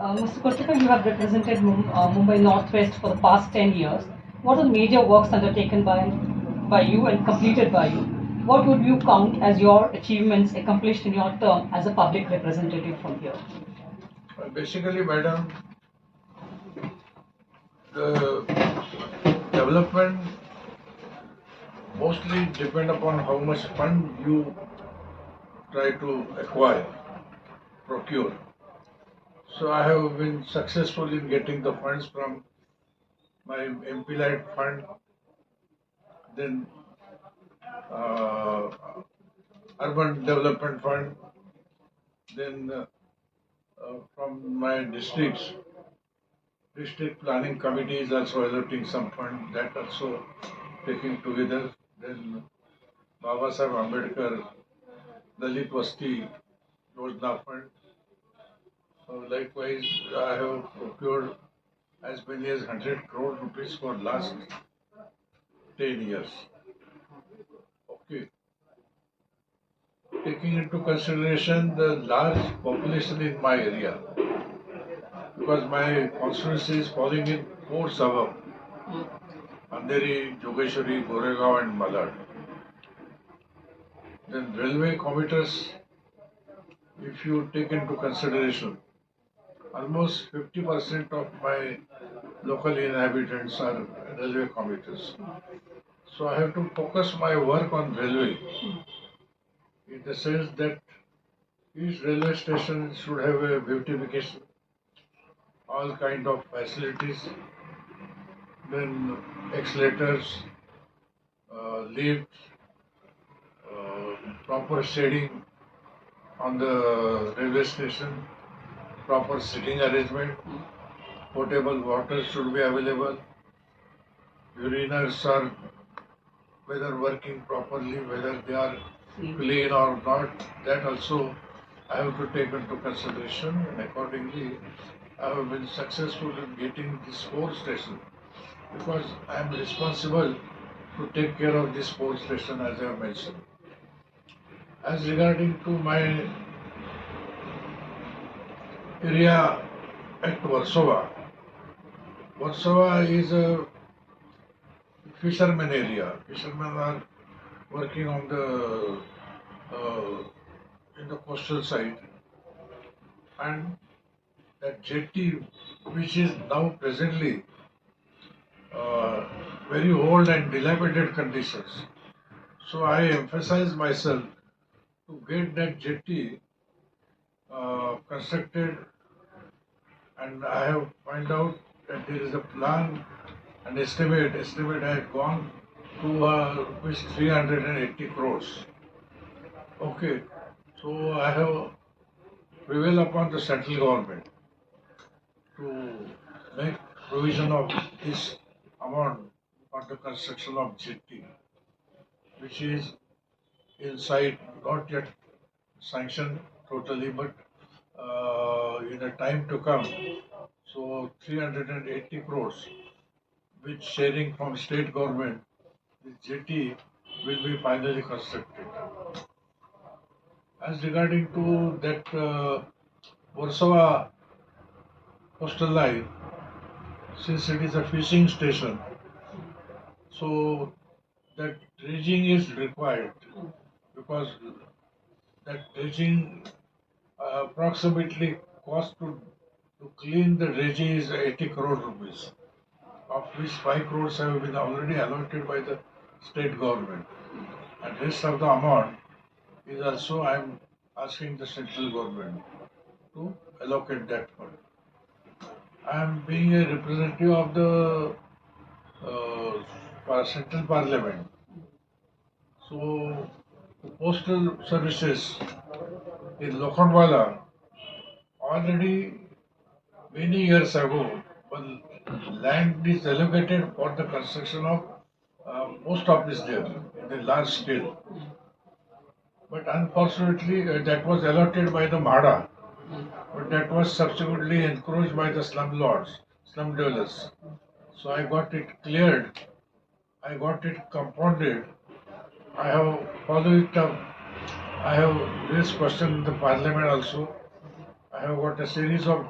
Mr. Kirtikar, you have represented Mumbai North West for the past 10 years. What are the major works undertaken by you and completed by you? What would you count as your achievements accomplished in your term as a public representative from here? Basically, madam, the development mostly depend upon how much fund you try to acquire, procure. So I have been successful in getting the funds from my MP-led fund, then uh, urban development fund, then from my district planning committee is also allotting some fund, that also taking together. Then Baba Sahib Ambedkar Dalit Vasti Yojana Fund. Likewise, I have procured as many as 100 crore rupees for last 10 years. Okay. Taking into consideration the large population in my area, because my constituency is falling in 4 suburbs, Andheri, Jogeshwari, Goregaon and Malad. Then railway commuters, if you take into consideration, almost 50% of my local inhabitants are railway commuters. So I have to focus my work on railway in the sense that each railway station should have a beautification, all kind of facilities, then escalators, lifts, proper shading on the railway station, proper sitting arrangement, potable water should be available, urinals are whether working properly, whether they are clean or not, that also I have to take into consideration, and accordingly I have been successful in getting this 4 station, because I am responsible to take care of this 4 station as I have mentioned. As regarding to my area at Warsaw, Warsaw is a fisherman area. Fishermen are working on the in the coastal side, and that jetty, which is now presently very old and dilapidated conditions. So I emphasize myself to get that jetty constructed, and I have find out that there is a plan, an estimate has gone to rupees 380 crores. Okay, so I have prevailed upon the central government to make provision of this amount for the construction of jetty, which is inside, not yet sanctioned totally, but in a time to come. So 380 crores, with sharing from state government, the jetty will be finally constructed. As regarding to that Warsaw coastal line, since it is a fishing station, so that dredging is required, because that dredging approximately cost to clean the dredging is 80 crore rupees, of which 5 crores have been already allotted by the state government, and rest of the amount is also I am asking the central government to allocate that fund. I am being a representative of the central parliament, so the postal services in Lokhandwala already many years ago, when land is allocated for the construction of post office there in a large scale. But unfortunately, that was allotted by the MHADA, but that was subsequently encroached by the slum lords, slum dwellers. So I got it cleared, I got it compounded, I have followed it up, I have raised question in the parliament also, I have got a series of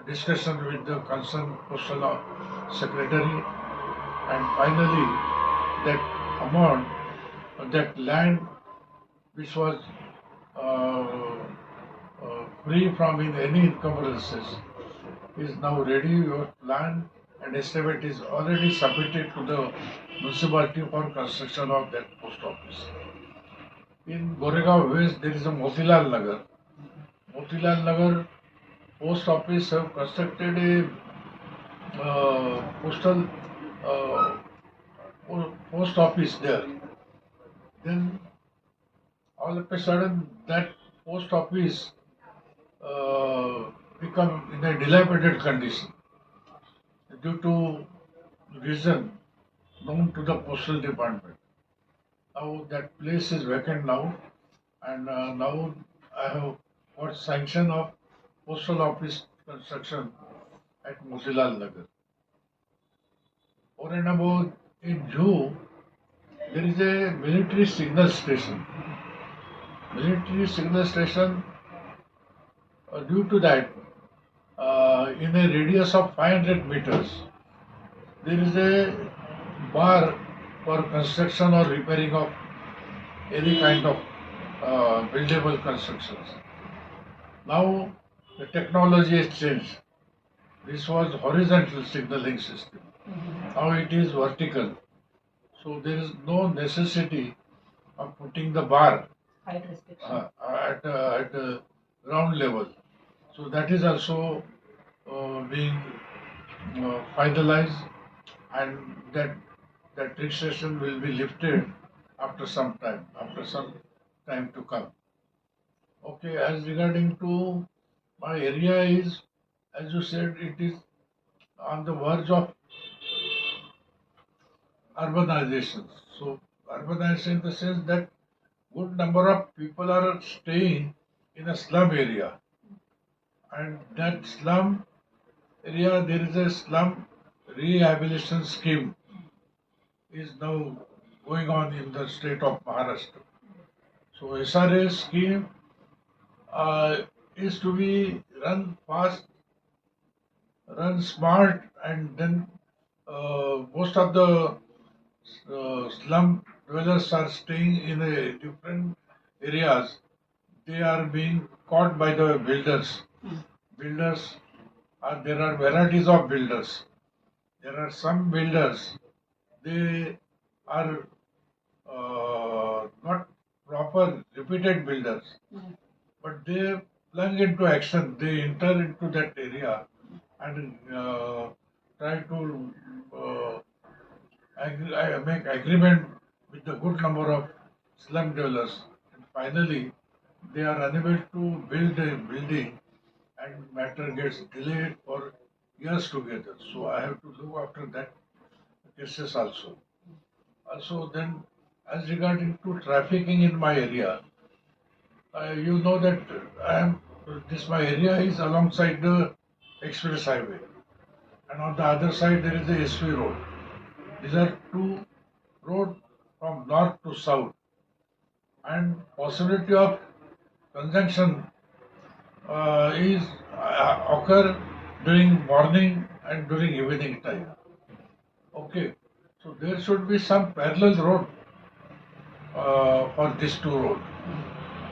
discussion with the concerned postal secretary, and finally that amount, that land which was free from any encumbrances is now ready. Your plan and estimate is already submitted to the municipality for construction of that post office. In Goregaon West, there is a Motilal Nagar. Motilal Nagar post office have constructed a postal post office there. Then all of a sudden that post office become in a dilapidated condition due to reason known to the postal department. Now that place is vacant now, and now I have got sanction of postal office construction at Motilal Nagar. Over and above, in Juhu, there is a military signal station. Military signal station, due to that, in a radius of 500 meters, there is a bar for construction or repairing of any kind of buildable constructions. Now the technology has changed. This was horizontal signaling system. Now it is vertical. So there is no necessity of putting the bar Height restriction. at ground level. So that is also being finalized, and that restriction will be lifted after some time to come. Okay, as regarding to my area is, as you said, it is on the verge of urbanization. So urbanization in the sense that good number of people are staying in a slum area, and that slum area, there is a slum rehabilitation scheme is now going on in the state of Maharashtra. So SRA scheme is to be run fast, run smart, and then most of the slum dwellers are staying in a different areas. They are being caught by the builders. Builders there are varieties of builders. There are some builders, they are not proper repeated builders, but they plunge into action. They enter into that area and try to make agreement with the good number of slum dwellers. And finally, they are unable to build a building, and matter gets delayed for years together. So I have to look after that cases also. Also then, as regarding to trafficking in my area, you know that my area is alongside the express highway, and on the other side there is the SV road. These are two roads from north to south, and possibility of conjunction is occur during morning and during evening time. Okay, so there should be some parallel road for these two roads.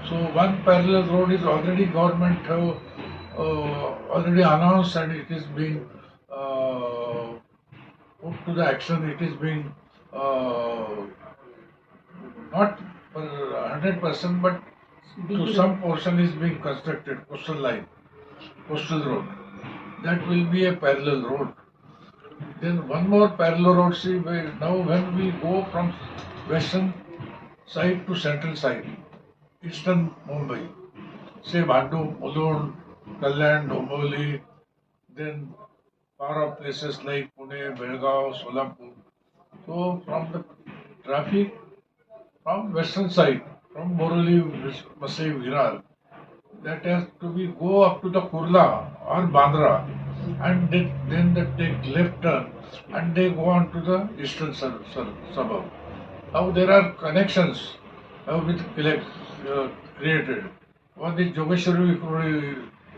So one parallel road is already government have already announced, and it is being put to the action. It is being not 100%, but to some portion is being constructed. Coastal line, coastal road. That will be a parallel road. Then one more parallel road. See, now when we go from western side to central side, eastern Mumbai, say Bhandu, Mulund, Kalyan, Domboli, then far off places like Pune, Belgaum, Solapur. So from the traffic from western side, from Boroli, Masai, Virar, that has to be go up to the Kurla or Bandra, and then they take left turn and they go on to the eastern suburb. Now there are connections with created. One is Jogeshwari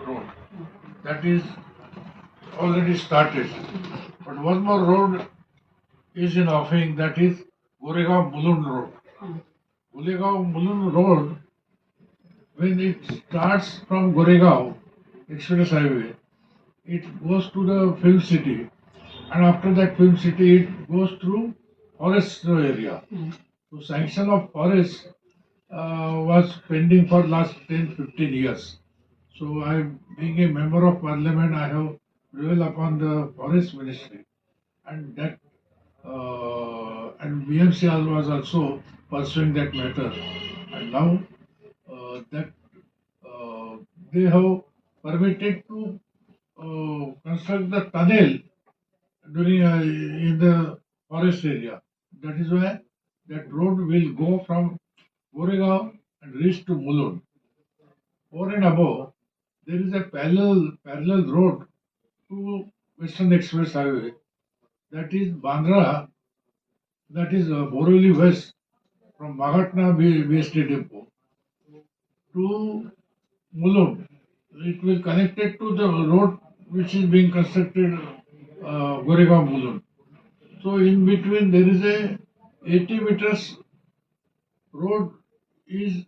Road, that is already started. But one more road is in offing, that is Goregaon Mulund Road. Goregaon Mulund Road, when it starts from Goregaon Express Highway, it goes to the film city, and after that film city, it goes through forest area. So sanction of forest was pending for last 10-15 years. So I, being a member of parliament, I have prevailed upon the forest ministry, and that and BMC was also pursuing that matter, and now that they have permitted to construct the tunnel during in the forest area. That is why that road will go from Goregaon and reach to Mulund. Over and above, there is a parallel road to Western Express Highway. That is Bandra, that is Borivali West, from Mahatma BST Depot to Mulund. It will connect it to the road which is being constructed, Goregaon Mulund. So in between there is a 80 meters road is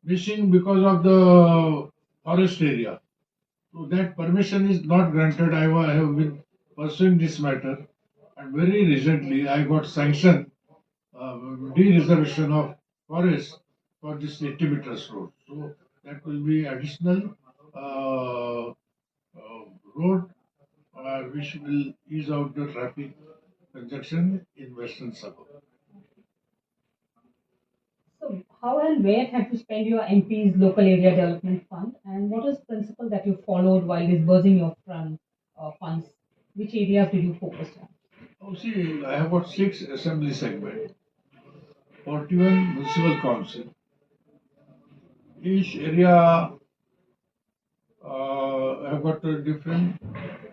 missing because of the forest area. So that permission is not granted. I have been pursuing this matter, and very recently I got sanction de-reservation of forest for this 80 meters road. So that will be additional road which will ease out the traffic congestion in western suburb. So, how and where have you spent your MP's local area development fund, and what is the principle that you followed while disbursing your funds? Which areas did you focus on? Oh, see, I have got 6 assembly segments, 41 municipal council. Each area have got a different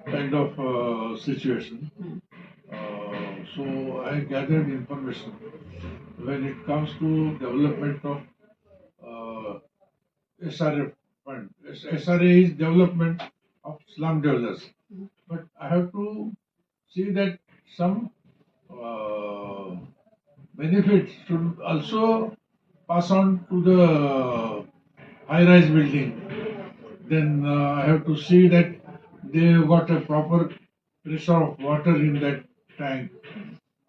kind of situation. So I gathered information when it comes to development of SRA fund. SRA is development of slum dwellers. But I have to see that some benefits should also pass on to the high-rise building. Then I have to see that they have got a proper pressure of water in that tank.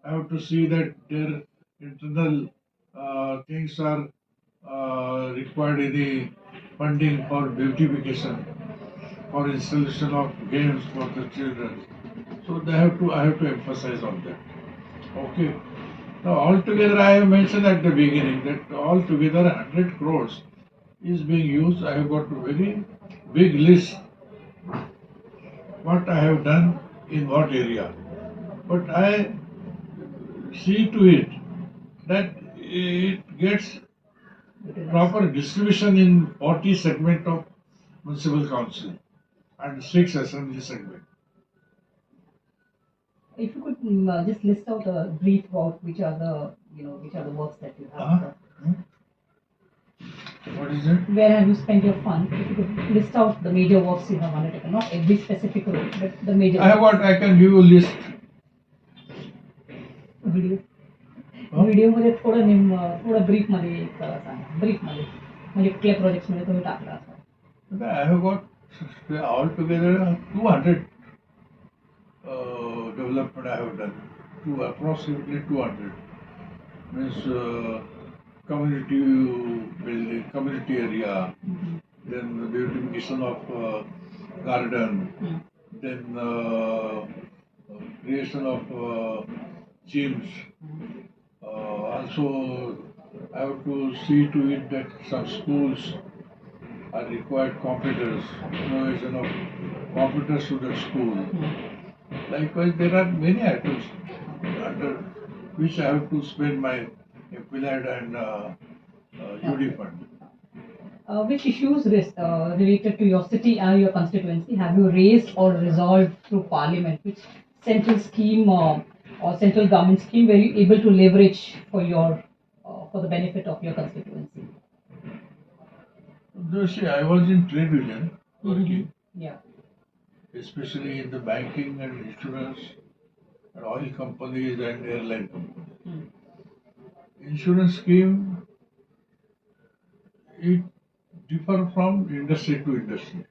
I have to see that their internal things are required any funding for beautification, for installation of games for the children. So I have to emphasize on that. Okay. Now altogether I have mentioned at the beginning that altogether 100 crores is being used. I have got a very big list what I have done in what area. But I see to it that it gets proper distribution in 40 segment of municipal council and 6 assembly segment. If you could just list out a brief about which are the works that you have. What is it? Where have you spent your funds? If you could list out the major works you have undertaken, not every specific road, but the major. I can give you a list. Video व्हिडिओमध्ये थोडं brief मध्ये एक सांगा, brief मध्ये म्हणजे कुठल्या projects मध्ये तुम्ही टाकला असं. I have got altogether 200 development I have done. Approximately 200. Means community building, community area, then the beautification of garden, then creation of gyms. Also, I have to see to it that some schools are required computers, provision of computers to the school. Likewise, there are many items under which I have to spend my PLAD and UD fund. Which issues related to your city and your constituency have you raised or resolved through Parliament? Which central scheme or central government scheme were you able to leverage for the benefit of your constituency? See, I was in trade union working. Yeah. especially in the banking and insurance and oil companies and airline companies. Insurance scheme, it differ from industry to industry.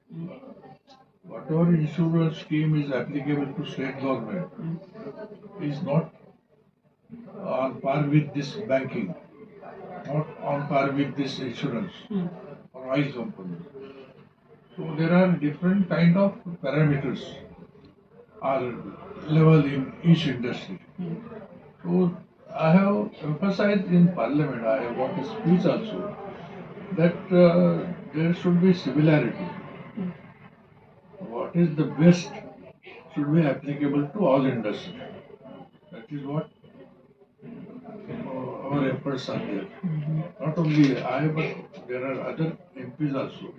Whatever insurance scheme is applicable to state government is not on par with this banking, not on par with this insurance or oil company. So there are different kind of parameters are level in each industry. So I have emphasized in Parliament, I have got a speech also, that there should be similarity. What is the best should be applicable to all industries. That is what our efforts are there. Not only I, but there are other MPs also.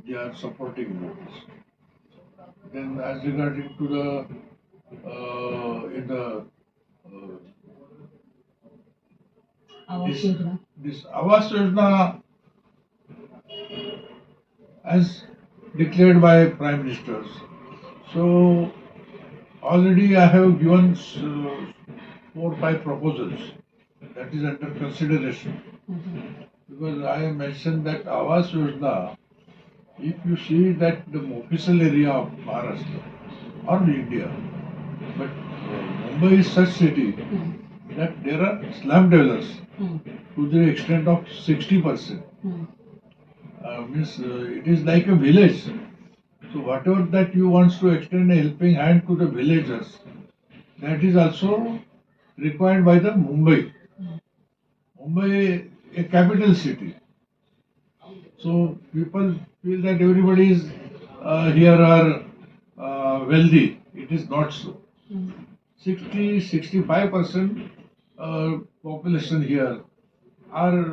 They are supporting this. Then, as regarding to the this Awas Yojana, as declared by Prime Ministers. So already I have given 4 or 5 proposals that is under consideration. Because I have mentioned that Awas Yojana, if you see that the official area of Maharashtra or India, but Mumbai is such city that there are slum dwellers to the extent of 60%. Means it is like a village. So whatever that you want to extend a helping hand to the villagers, that is also required by the Mumbai. Mumbai, a capital city. So people feel that everybody is here are wealthy. It is not so. 65% population here are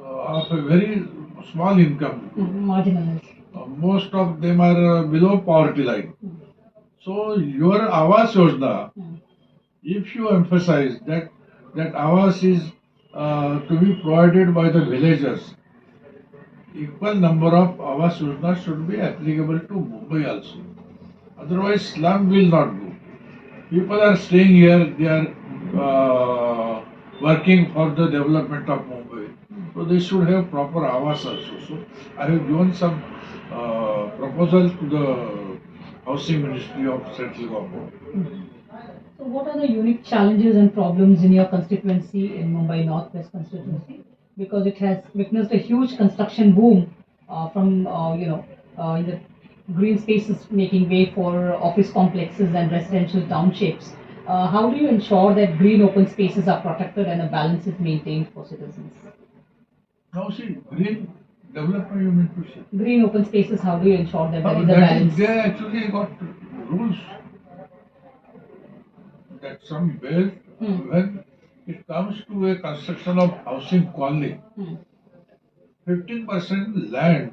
of a very small income. Marginalized. Most of them are below poverty line. So your Awas Yojana, if you emphasize that Awas is to be provided by the villagers, equal number of Awas Yojana should be applicable to Mumbai also. Otherwise, slum will not go. People are staying here, they are working for the development of Mumbai. So they should have proper Awas also. So I have given some proposal to the Housing Ministry of Central Government. So what are the unique challenges and problems in your constituency in Mumbai North West Constituency? Because it has witnessed a huge construction boom from in the green spaces making way for office complexes and residential townships. How do you ensure that green open spaces are protected and a balance is maintained for citizens? Now see, green development you mean to say? Green open spaces, how do you ensure that there is a balance? They actually got rules that some base when it comes to a construction of housing colony, 15% land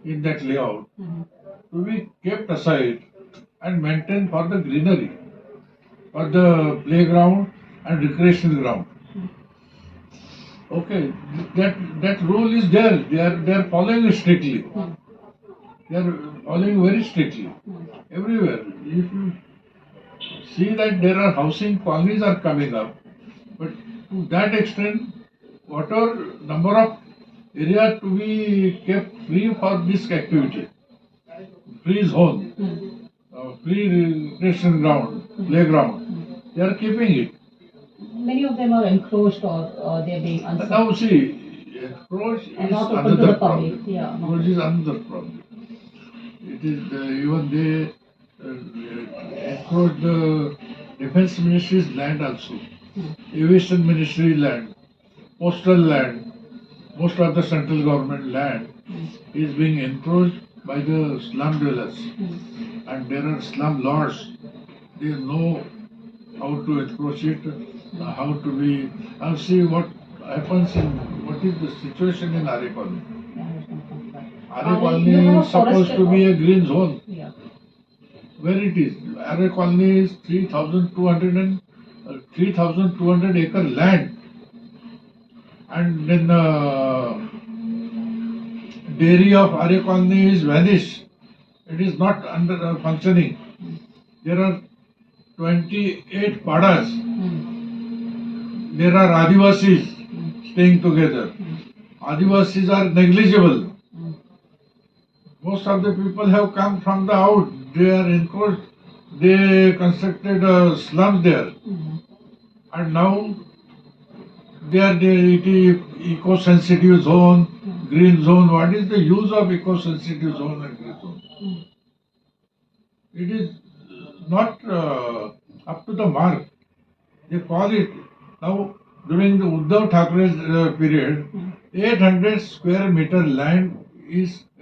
in that layout to be kept aside and maintained for the greenery, for the playground and recreational ground. Okay, that rule is there. They are following it strictly. They are following very strictly everywhere. If you see that there are housing colonies are coming up, but to that extent, whatever number of area to be kept free for this activity, free zone, free recreation ground, playground, they are keeping it. Many of them are encroached or they are being unsafe. Now see, encroach is another problem. Yeah, encroach is another problem. It is even they encroach the defense ministry's land also, aviation ministry land, postal land, most of the central government land is being encroached by the slum dwellers, and there are slum lords. They know how to encroach it, how to be. Now see what happens in what is the situation in Aarey colony. Aarey colony is supposed to be a green zone. Yeah. Where it is? Aarey colony is 3,200 acre land, and then dairy of Aarey colony is vanished. It is not under functioning. There are 28 padas. There are Adivasis staying together. Adivasis are negligible. Most of the people have come from the out. They are encroached. They constructed slums there. And now they are the eco-sensitive zone, green zone. What is the use of eco-sensitive zone and green zone? It is not up to the mark. They call it now during the Uddhav Thackeray's period, 800 square meter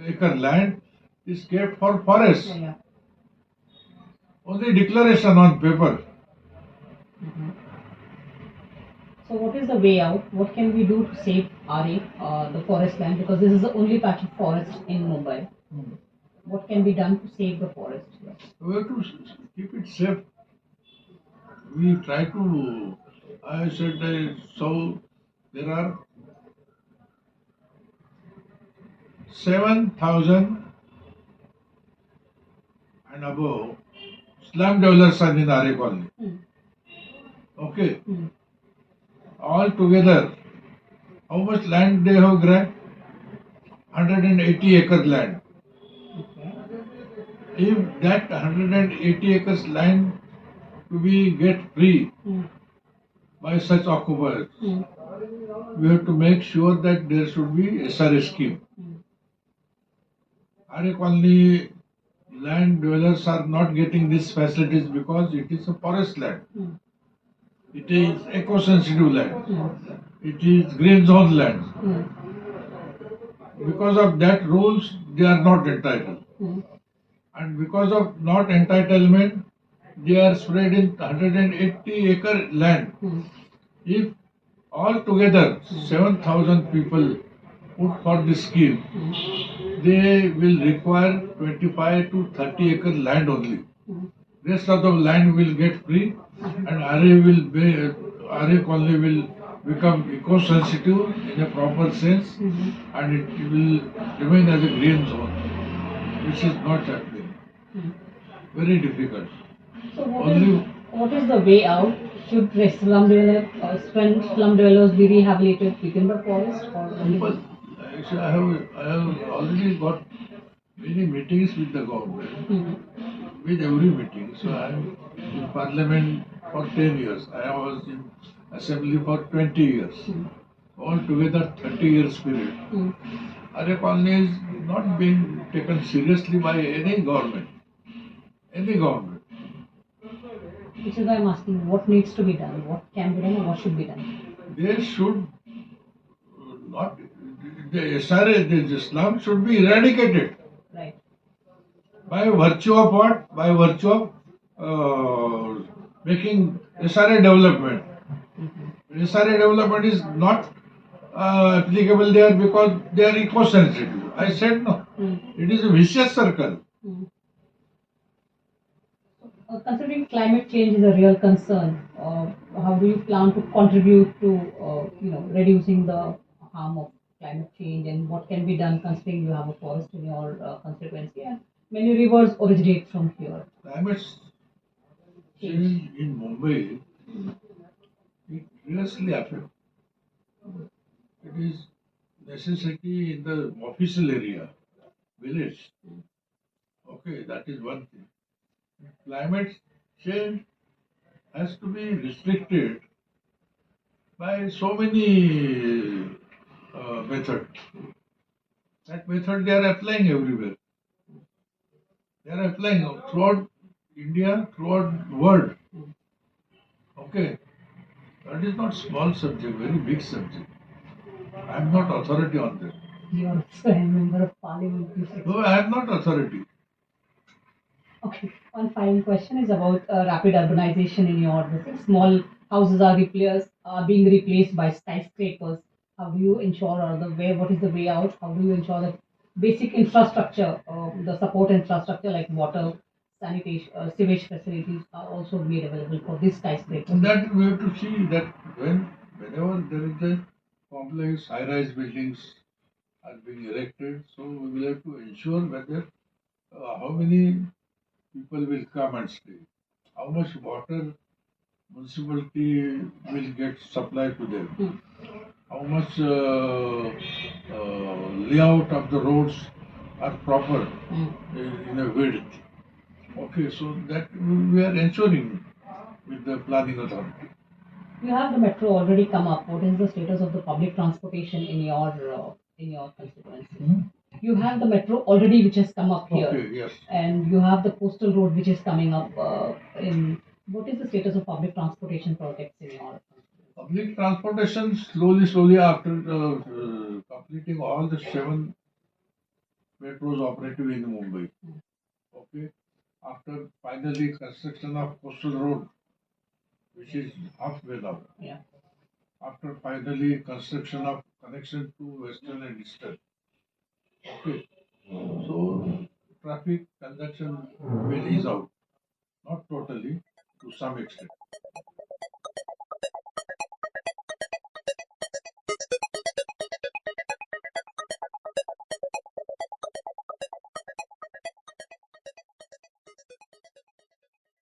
acre land is kept for forest. Only declaration on paper. So what is the way out? What can we do to save Aarey, the forest land? Because this is the only patch of forest in Mumbai. What can be done to save the forest? We have to keep it safe. We try to, I said, so there are 7,000 and above slum dwellers are in Aarey colony. Okay. All together, how much land they have grabbed? 180 acre land. If that 180 acres land to be get free by such occupiers, we have to make sure that there should be SRA scheme. Aarey colony land dwellers are not getting these facilities because it is a forest land. It is eco-sensitive land. It is green zone land. Because of that rules, they are not entitled. And because of not entitlement, they are spread in 180 acre land. If altogether 7,000 people put for this scheme, they will require 25 to 30 acre land only. Rest of the land will get free, and Aarey colony will become eco-sensitive in a proper sense, and it will remain as a green zone, which is not happening. Very difficult. So what is the way out? Should slum dwellers be rehabilitated within the forest? Well, actually, I have already got many meetings with the government, with every meeting. So I am in parliament for 10 years. I was in assembly for 20 years. Altogether 30 years period. Aarey colony is not being taken seriously by any government. Any government. Which is why I'm asking what needs to be done, what can be done, and what should be done. They should not, the SRA, the slum should be eradicated. Right. By virtue of what? By virtue of making SRA development. SRA development is not applicable there because they are eco-sensitive. I said no. It is a vicious circle. Considering climate change is a real concern, how do you plan to contribute to reducing the harm of climate change, and what can be done considering you have a forest in your constituency and many rivers originate from here? Climate change in Mumbai, it seriously affects. It is necessity in the official area, village. Okay, that is one thing. Climate change has to be restricted by so many methods. That method they are applying everywhere. They are applying throughout India, throughout the world. Okay, that is not small subject, very big subject. I am not authority on that. You are also a member of parliament. No, I am not authority. Okay, one final question is about rapid urbanization in your district. Small houses are being replaced by skyscrapers. How do you ensure, what is the way out? How do you ensure that basic infrastructure, the support infrastructure like water, sanitation, sewage facilities are also made available for this skyscraper? And that we have to see that whenever there is a complex high-rise buildings are being erected, so we will have to ensure whether how many people will come and stay? How much water municipality will get supplied to them? How much layout of the roads are proper in a width? Okay, so that we are ensuring with the planning authority. You have the metro already come up. What is the status of the public transportation in your constituency? You have the metro already, which has come up here. Okay, yes. And you have the coastal road, which is coming up in. What is the status of public transportation projects in your constituency? Public transportation slowly after completing all the 7 metros operative in Mumbai. Okay, after finally construction of coastal road, which is halfway now. Yeah. After finally construction of connection to western and eastern. Okay, so traffic congestion will ease out, not totally, to some extent.